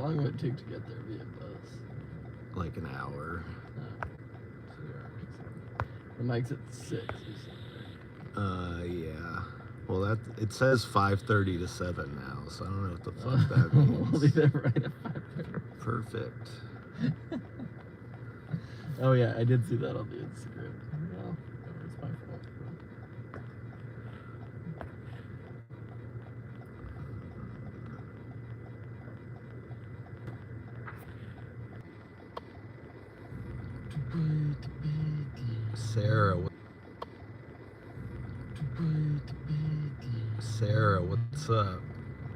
long would it take to get there via bus? Like an hour. The mic's at 6. Yeah. Well, it says 5:30 to 7 now, so I don't know what the fuck that means. We'll be there right at 5:30. Perfect. Oh yeah, I did see that on the Instagram. Well, it's my fault. Sarah, what's up?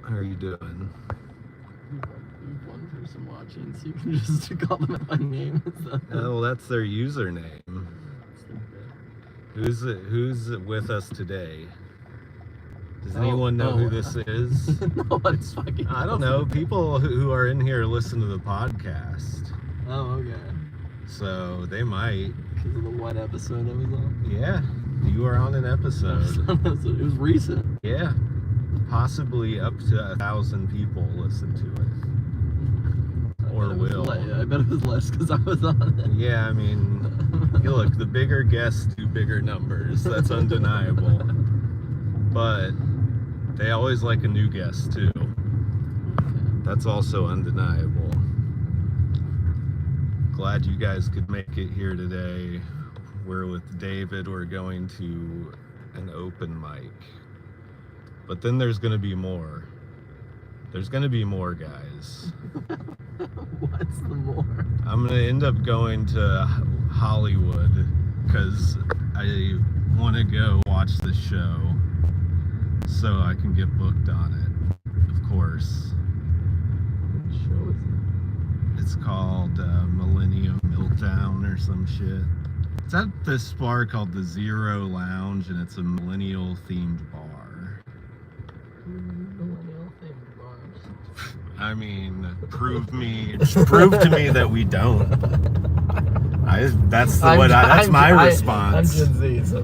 How are you doing? We've one person watching, so you can just call them by name. Oh, that's their username. Who's with us today? Does anyone know who this is? No one's fucking. I don't know. People who are in here listen to the podcast. Oh, okay. So they might. Because of the one episode I was on? Yeah, you were on an episode. It was recent. Yeah, possibly up to 1,000 people listen to it. Or will. I bet it was less because I was on it. Yeah, I mean, look, the bigger guests do bigger numbers. That's undeniable. But they always like a new guest too. That's also undeniable. Glad you guys could make it here today. We're with David. We're going to an open mic. But then there's going to be more. There's going to be more, guys. What's the more? I'm going to end up going to Hollywood because I want to go watch the show so I can get booked on it, of course. What show is it? It's called Millennium Milltown or some shit. It's at this bar called the Zero Lounge, and it's a millennial themed bar. Millennial themed bars. I mean, prove to me that we don't. That's my response. I'm Gen Z, so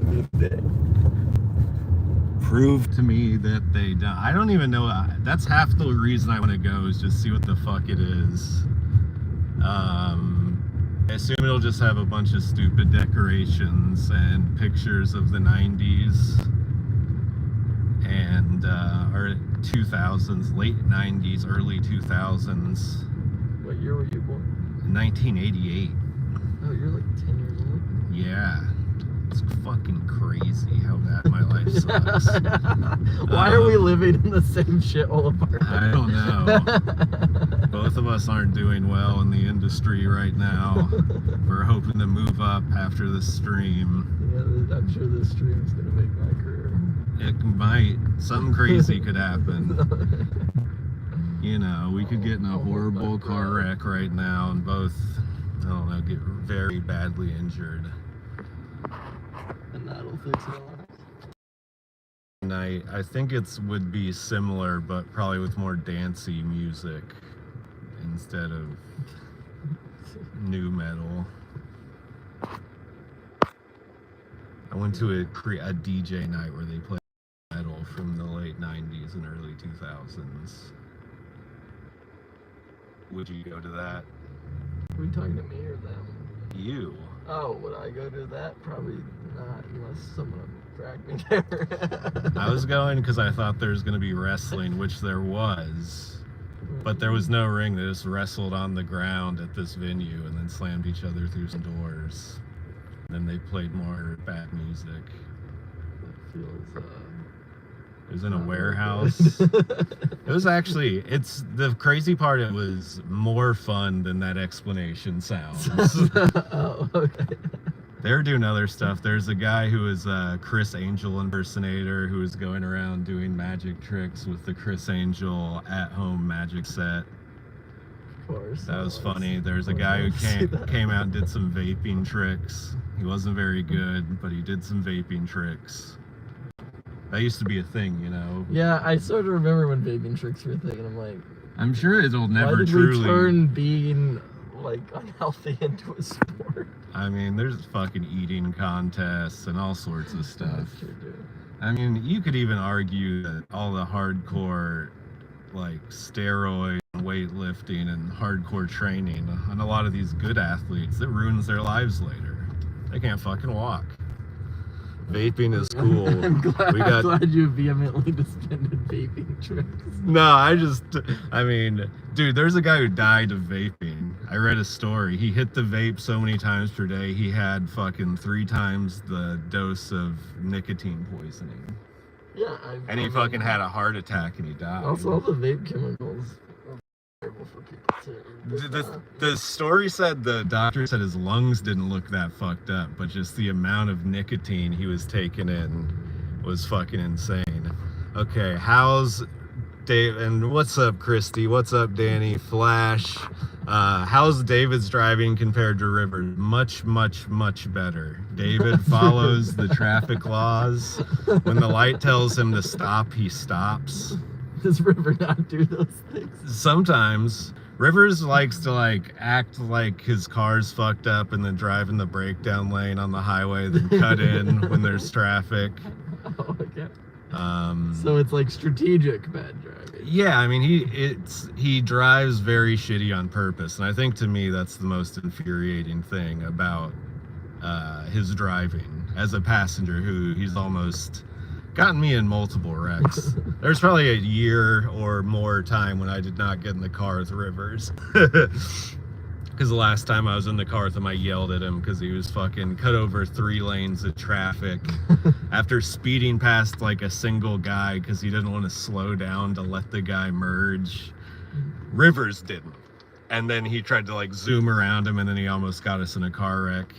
Prove to me that they don't. I don't even know. That's half the reason I want to go, is just see what the fuck it is. I assume it'll just have a bunch of stupid decorations and pictures of the 90s and or 2000s, late 90s, early 2000s. What year were you born? 1988. Oh, you're like 10 years old? Yeah. It's fucking crazy how bad my life sucks. Why are we living in the same shithole apartment? I don't know. Both of us aren't doing well in the industry right now. We're hoping to move up after the stream. Yeah, I'm sure this stream's gonna make my career. It might. Something crazy could happen. You know, we could get in a horrible car wreck right now and both, I don't know, get very badly injured. And that'll fix it all. Night, I think would be similar, but probably with more dancey music instead of new metal. I went to a DJ night where they played metal from the late 90s and early 2000s. Would you go to that? Are we talking to me or them? You. Oh, would I go to that? Probably not, unless someone dragged me there. I was going because I thought there was going to be wrestling, which there was. But there was no ring. They just wrestled on the ground at this venue and then slammed each other through some doors. Then they played more bad music. That feels, it was in a warehouse. It was actually, the crazy part, it was more fun than that explanation sounds. Oh, okay. They're doing other stuff. There's a guy who is a Chris Angel impersonator who is going around doing magic tricks with the Chris Angel at-home magic set. Of course. That was funny. There's a guy who came out and did some vaping tricks. He wasn't very good, but he did some vaping tricks. That used to be a thing, you know? Yeah, I sort of remember when vaping tricks were a thing, and I'm like, I'm sure it'll never why did truly we turn being like unhealthy into a sport? I mean, there's fucking eating contests and all sorts of stuff. Sure do. I mean, you could even argue that all the hardcore, like, steroid weightlifting and hardcore training on a lot of these good athletes. It ruins their lives later. They can't fucking walk. Vaping is cool. I'm glad you vehemently defended vaping tricks. No, I mean, dude, there's a guy who died of vaping. I read a story. He hit the vape so many times per day, he had fucking 3 times the dose of nicotine poisoning. Yeah, and he fucking had a heart attack and he died. Also, all the vape chemicals are terrible for people too. The story said the doctor said his lungs didn't look that fucked up, but just the amount of nicotine he was taking in was fucking insane. Okay, how's Dave? And what's up, Christy? What's up, Danny? Flash. How's David's driving compared to River's? Much, much, much better. David follows the traffic laws. When the light tells him to stop, he stops. Does River not do those things? Sometimes. Rivers likes to act like his car's fucked up and then drive in the breakdown lane on the highway, then cut in when there's traffic. Oh, okay. So it's like strategic bad driving. Yeah, I mean he drives very shitty on purpose, and I think to me that's the most infuriating thing about his driving as a passenger. Who he's almost gotten me in multiple wrecks. There's probably a year or more time when I did not get in the car with Rivers. Because the last time I was in the car with him, I yelled at him because he was fucking cut over 3 lanes of traffic after speeding past like a single guy because he didn't want to slow down to let the guy merge. Rivers didn't. And then he tried to like zoom around him, and then he almost got us in a car wreck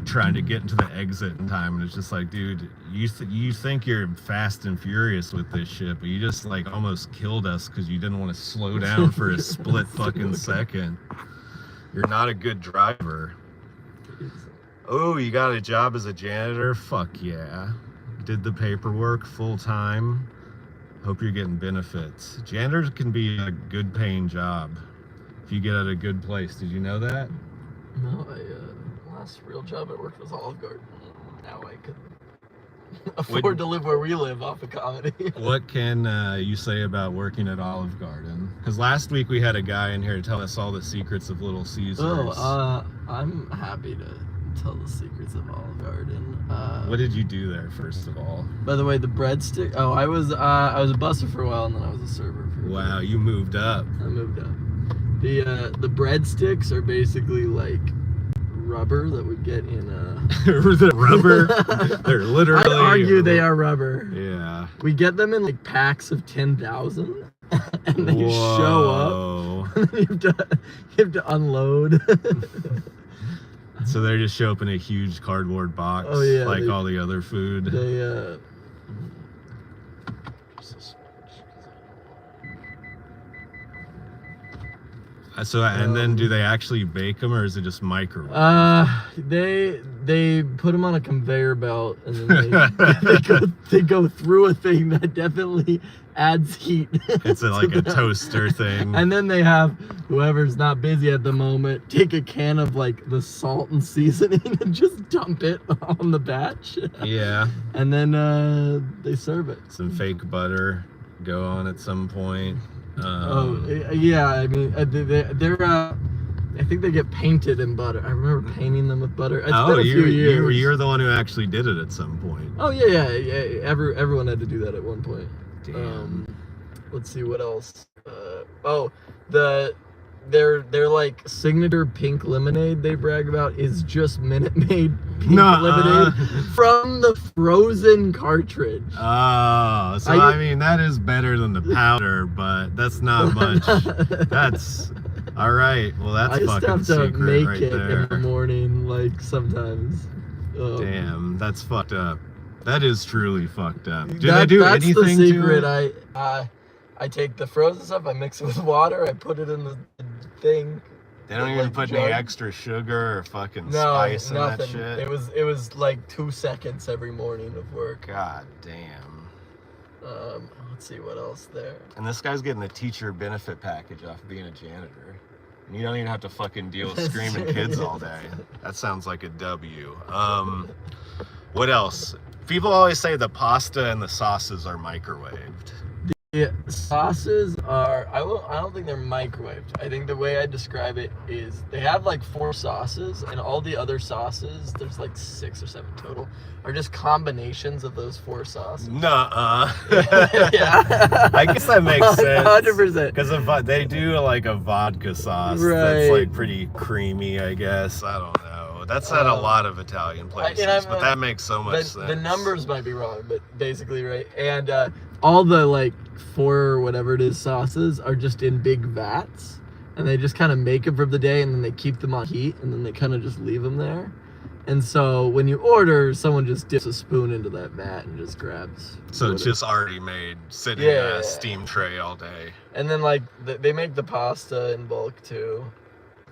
trying to get into the exit in time. And it's just like, dude, you think you're fast and furious with this shit, but you just like almost killed us because you didn't want to slow down for a split fucking second. You're not a good driver. Oh, you got a job as a janitor? Fuck yeah. Did the paperwork full time. Hope you're getting benefits. Janitors can be a good paying job if you get at a good place. Did you know that? No, last real job I worked was Olive Garden. Now I could afford to live where we live off of comedy. What can you say about working at Olive Garden? Because last week we had a guy in here to tell us all the secrets of Little Caesars. Oh, I'm happy to tell the secrets of Olive Garden. What did you do there, first of all? By the way, the breadstick. Oh, I was a busser for a while, and then I was a server for a Wow, you moved up. I moved up. The breadsticks are basically like rubber that we get in the rubber. They're literally. I argue they are rubber. Yeah. We get them in like packs of 10,000, and they show up. And then you have to unload. So they just show up in a huge cardboard box, like all the other food. They So and then do they actually bake them, or is it just microwave? They put them on a conveyor belt, and then they go through a thing that definitely adds heat. It's like a toaster thing. And then they have whoever's not busy at the moment take a can of like the salt and seasoning and just dump it on the batch. Yeah. And then they serve it. Some fake butter go on at some point. Yeah, I mean, they're I think they get painted in butter. I remember painting them with butter. It's been a few years. You're the one who actually did it at some point. Oh yeah. Everyone had to do that at one point. Damn. Let's see what else. Their like signature pink lemonade they brag about is just Minute Maid pink lemonade from the frozen cartridge. Oh, so I mean that is better than the powder, but that's not much. That's all right. Well, that's fucking secret right there. I just have to make it in the morning, like sometimes. Damn, that's fucked up. That is truly fucked up. Do they do anything to it? That's the secret. I take the frozen stuff, I mix it with water, I put it in the thing. They don't even put any extra sugar or fucking spice in that shit? It was like 2 seconds every morning of work. God damn. Let's see what else there. And this guy's getting a teacher benefit package off of being a janitor. And you don't even have to fucking deal with screaming kids all day. That sounds like a W. What else? People always say the pasta and the sauces are microwaved. sauces are, I don't think they're microwaved. I think the way I describe it is they have like 4 sauces, and all the other sauces, there's like 6 or 7 total, are just combinations of those 4 sauces. Nuh-uh. Yeah. I guess that makes sense. 100%. Because they do like a vodka sauce that's like pretty creamy, I guess. I don't know. That's at a lot of Italian places, but that makes so much sense. The numbers might be wrong, but basically right. And all the like 4 whatever it is sauces are just in big vats, and they just kind of make them for the day, and then they keep them on heat, and then they kind of just leave them there. And so when you order, someone just dips a spoon into that vat and just grabs. So it's just already made, sitting in a steam tray all day. And then like they make the pasta in bulk too.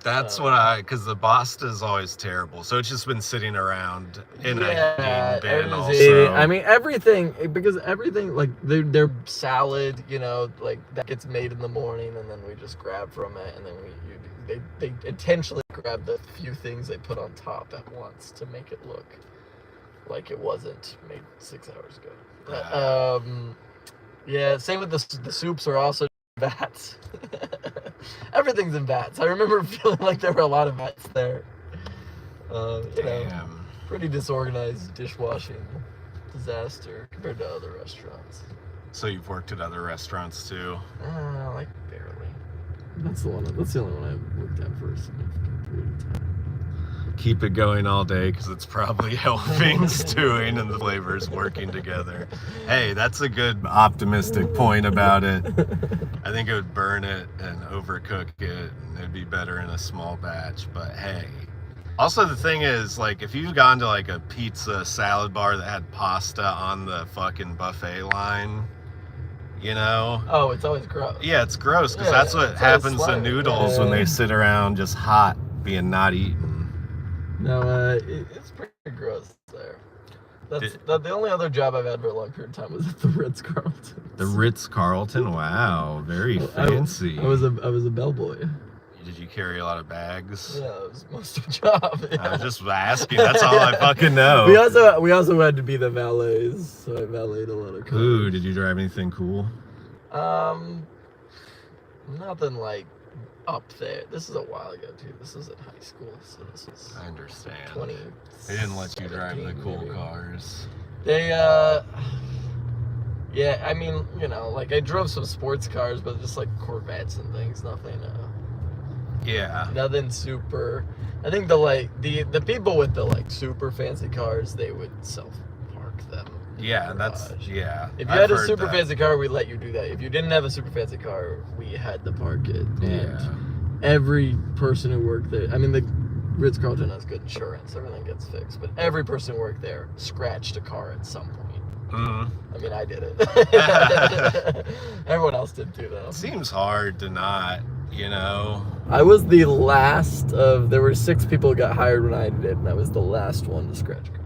That's because the pasta is always terrible. So it's just been sitting around in a heating bin also. I mean, everything, because everything, like their salad, you know, like that gets made in the morning, and then we just grab from it, and then they intentionally grab the few things they put on top at once to make it look like it wasn't made 6 hours ago. Yeah, same with the soups are also vats. Everything's in vats. I remember feeling like there were a lot of vats there. You know, pretty disorganized dishwashing disaster compared to other restaurants. So you've worked at other restaurants too? Like barely. That's the only one I worked at for a significant period of time. Keep it going all day because it's probably helping stewing and the flavors working together. Hey, that's a good optimistic point about it. I think it would burn it and overcook it, and it'd be better in a small batch, but hey. Also, the thing is, like, if you've gone to like a pizza salad bar that had pasta on the fucking buffet line, you know? Oh, it's always gross. Yeah, it's gross because that's what happens to noodles when they sit around just hot, being not eaten. No, it's pretty gross there. That's the only other job I've had for a long period of time was at the Ritz-Carlton. The Ritz-Carlton? Wow, very fancy. I was a bellboy. Did you carry a lot of bags? Yeah, that was most of the job. Yeah. I was just asking. That's all I fucking know. We also had to be the valets, so I valeted a lot of cars. Ooh, did you drive anything cool? Nothing like up there. This is a while ago too. This was in high school, so this was. I understand. They didn't let you drive the cool cars. They yeah, I mean, you know, like I drove some sports cars, but just like Corvettes and things. Nothing. Yeah. Nothing super. I think the people with the like super fancy cars, they would self-park them. Yeah, that's If you I've had a super fancy car, we let you do that. If you didn't have a super fancy car, we had to park it. And every person who worked there, I mean, the Ritz-Carlton has good insurance, everything gets fixed, but every person who worked there scratched a car at some point. Mm-hmm. I mean, I did it. Everyone else did too, though. It seems hard to not, you know. I was the last of, there were 6 people who got hired when I did, and I was the last one to scratch a car.